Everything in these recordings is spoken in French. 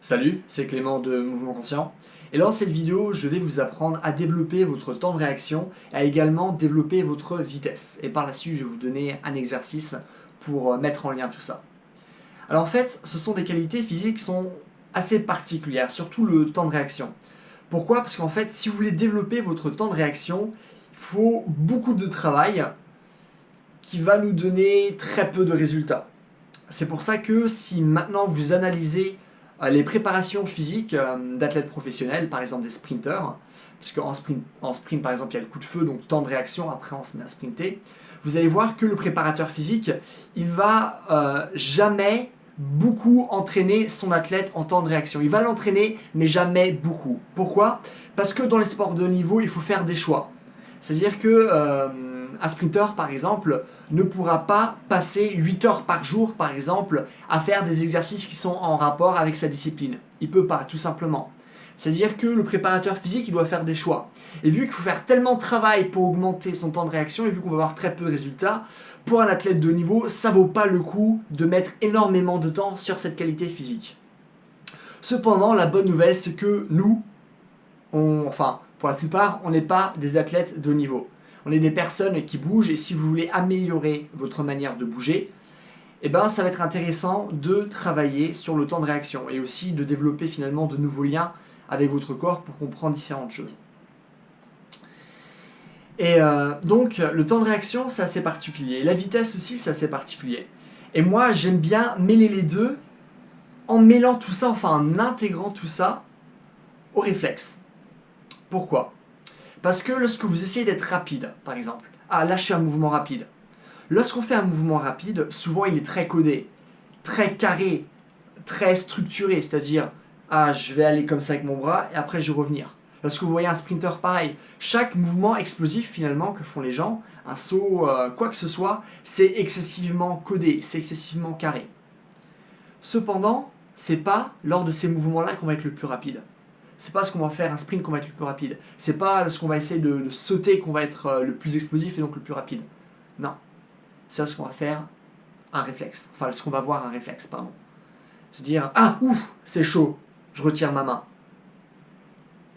Salut, c'est Clément de Mouvement Conscient. Et dans cette vidéo, je vais vous apprendre à développer votre temps de réaction et à également développer votre vitesse. Et par la suite, je vais vous donner un exercice pour mettre en lien tout ça. Alors en fait, ce sont des qualités physiques qui sont assez particulières, surtout le temps de réaction. Pourquoi? Parce qu'en fait, si vous voulez développer votre temps de réaction, il faut beaucoup de travail qui va nous donner très peu de résultats. C'est pour ça que si maintenant vous analysez les préparations physiques d'athlètes professionnels, par exemple des sprinteurs, parce qu'en sprint par exemple il y a le coup de feu, donc temps de réaction, après on se met à sprinter, vous allez voir que le préparateur physique, il va jamais beaucoup entraîner son athlète en temps de réaction. Il va l'entraîner, mais jamais beaucoup. Pourquoi? Parce que dans les sports de haut niveau, il faut faire des choix. C'est-à-dire que un sprinter, par exemple, ne pourra pas passer 8 heures par jour, par exemple, à faire des exercices qui sont en rapport avec sa discipline. Il ne peut pas, tout simplement. C'est-à-dire que le préparateur physique, il doit faire des choix. Et vu qu'il faut faire tellement de travail pour augmenter son temps de réaction, et vu qu'on va avoir très peu de résultats, pour un athlète de haut niveau, ça ne vaut pas le coup de mettre énormément de temps sur cette qualité physique. Cependant, la bonne nouvelle, c'est que nous, pour la plupart, on n'est pas des athlètes de haut niveau. On est des personnes qui bougent et si vous voulez améliorer votre manière de bouger, eh ben, ça va être intéressant de travailler sur le temps de réaction et aussi de développer finalement de nouveaux liens avec votre corps pour comprendre différentes choses. Et donc, le temps de réaction, c'est assez particulier. La vitesse aussi, c'est assez particulier. Et moi, j'aime bien mêler les deux en mêlant tout ça, enfin en intégrant tout ça au réflexe. Pourquoi? Parce que lorsque vous essayez d'être rapide, par exemple, là je fais un mouvement rapide. Lorsqu'on fait un mouvement rapide, souvent il est très codé, très carré, très structuré, c'est-à-dire, je vais aller comme ça avec mon bras et après je vais revenir. Lorsque vous voyez un sprinter pareil, chaque mouvement explosif finalement que font les gens, un saut, quoi que ce soit, c'est excessivement codé, c'est excessivement carré. Cependant, c'est pas lors de ces mouvements-là qu'on va être le plus rapide. C'est pas ce qu'on va faire un sprint qu'on va être le plus rapide. C'est pas ce qu'on va essayer de sauter qu'on va être le plus explosif et donc le plus rapide. Non. C'est ce qu'on va faire un réflexe. Enfin, ce qu'on va voir un réflexe, pardon. Se dire, c'est chaud, je retire ma main.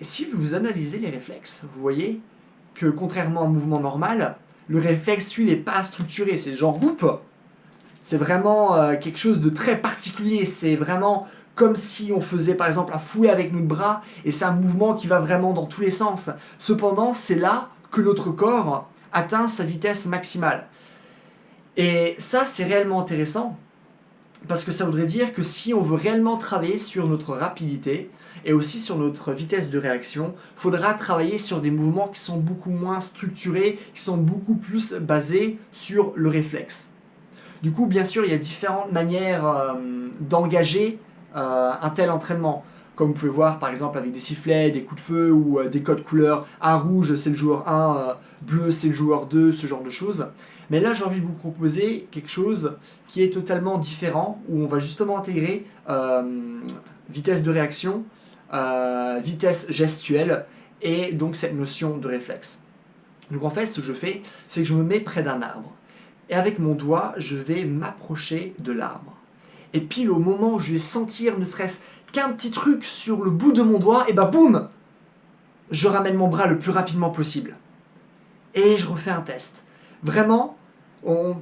Et si vous analysez les réflexes, vous voyez que contrairement à un mouvement normal, le réflexe, lui, n'est pas structuré. C'est genre, c'est vraiment quelque chose de très particulier. C'est vraiment comme si on faisait par exemple un fouet avec notre bras et c'est un mouvement qui va vraiment dans tous les sens. Cependant, c'est là que notre corps atteint sa vitesse maximale. Et ça, c'est réellement intéressant parce que ça voudrait dire que si on veut réellement travailler sur notre rapidité et aussi sur notre vitesse de réaction, il faudra travailler sur des mouvements qui sont beaucoup moins structurés, qui sont beaucoup plus basés sur le réflexe. Du coup, bien sûr, il y a différentes manières d'engager un tel entraînement. Comme vous pouvez voir, par exemple, avec des sifflets, des coups de feu ou des codes couleurs. Un rouge, c'est le joueur 1, bleu, c'est le joueur 2, ce genre de choses. Mais là, j'ai envie de vous proposer quelque chose qui est totalement différent, où on va justement intégrer vitesse de réaction, vitesse gestuelle, et donc cette notion de réflexe. Donc en fait, ce que je fais, c'est que je me mets près d'un arbre. Et avec mon doigt, je vais m'approcher de l'arbre. Et pile au moment où je vais sentir ne serait-ce qu'un petit truc sur le bout de mon doigt, et boum, je ramène mon bras le plus rapidement possible. Et je refais un test. Vraiment,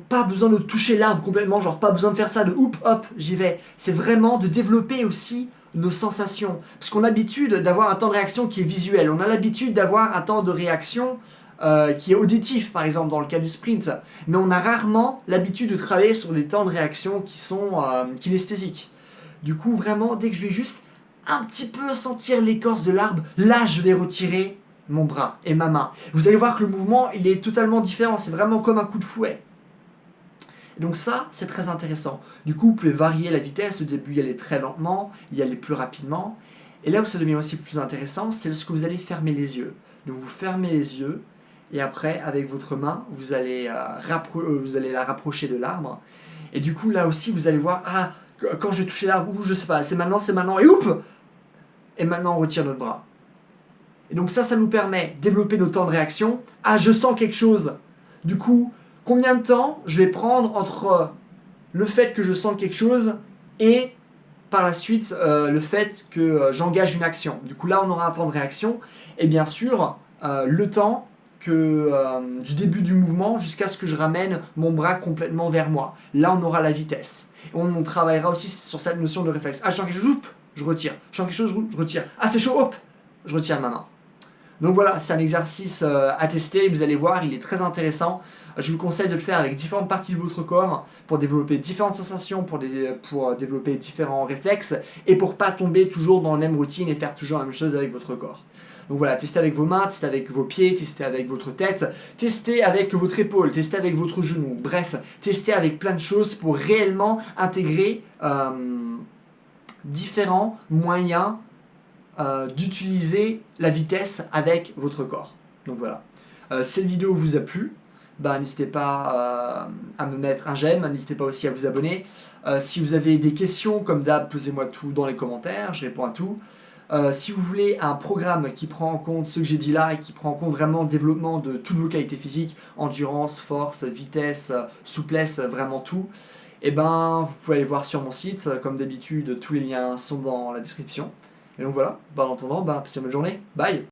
pas besoin de toucher l'arbre complètement, genre pas besoin de faire ça de hop, j'y vais. C'est vraiment de développer aussi nos sensations. Parce qu'on a l'habitude d'avoir un temps de réaction qui est visuel. On a l'habitude d'avoir un temps de réaction qui est auditif, par exemple, dans le cas du sprint. Mais on a rarement l'habitude de travailler sur des temps de réaction qui sont kinesthésiques. Du coup, vraiment, dès que je vais juste un petit peu sentir l'écorce de l'arbre, là, je vais retirer mon bras et ma main. Vous allez voir que le mouvement, il est totalement différent. C'est vraiment comme un coup de fouet. Et donc ça, c'est très intéressant. Du coup, vous pouvez varier la vitesse. Au début, y aller très lentement, y aller plus rapidement. Et là où ça devient aussi plus intéressant, c'est lorsque vous allez fermer les yeux. Donc vous fermez les yeux, et après, avec votre main, vous allez la rapprocher de l'arbre. Et du coup, là aussi, vous allez voir, quand je vais toucher l'arbre, je sais pas, c'est maintenant, et et maintenant on retire notre bras. Et donc ça nous permet de développer nos temps de réaction. Je sens quelque chose. Du coup, combien de temps je vais prendre entre le fait que je sens quelque chose et par la suite le fait que j'engage une action. Du coup là on aura un temps de réaction et bien sûr le temps du début du mouvement jusqu'à ce que je ramène mon bras complètement vers moi. Là on aura la vitesse. Et on travaillera aussi sur cette notion de réflexe. Ah je sens quelque chose, hop, je retire. Je sens quelque chose, je retire. Ah c'est chaud, hop, je retire ma main. Donc voilà, c'est un exercice à tester, vous allez voir, il est très intéressant. Je vous conseille de le faire avec différentes parties de votre corps pour développer différentes sensations, pour développer différents réflexes et pour pas tomber toujours dans la même routine et faire toujours la même chose avec votre corps. Donc voilà, testez avec vos mains, testez avec vos pieds, testez avec votre tête, testez avec votre épaule, testez avec votre genou, bref, testez avec plein de choses pour réellement intégrer différents moyens d'utiliser la vitesse avec votre corps. Donc voilà. Si cette vidéo vous a plu, n'hésitez pas à me mettre un j'aime, n'hésitez pas aussi à vous abonner. Si vous avez des questions, comme d'hab, posez-moi tout dans les commentaires, je réponds à tout. Si vous voulez un programme qui prend en compte ce que j'ai dit là et qui prend en compte vraiment le développement de toutes vos qualités physiques, endurance, force, vitesse, souplesse, vraiment tout, et vous pouvez aller voir sur mon site, comme d'habitude, tous les liens sont dans la description. Et donc voilà, en attendant, passez une bonne journée, bye!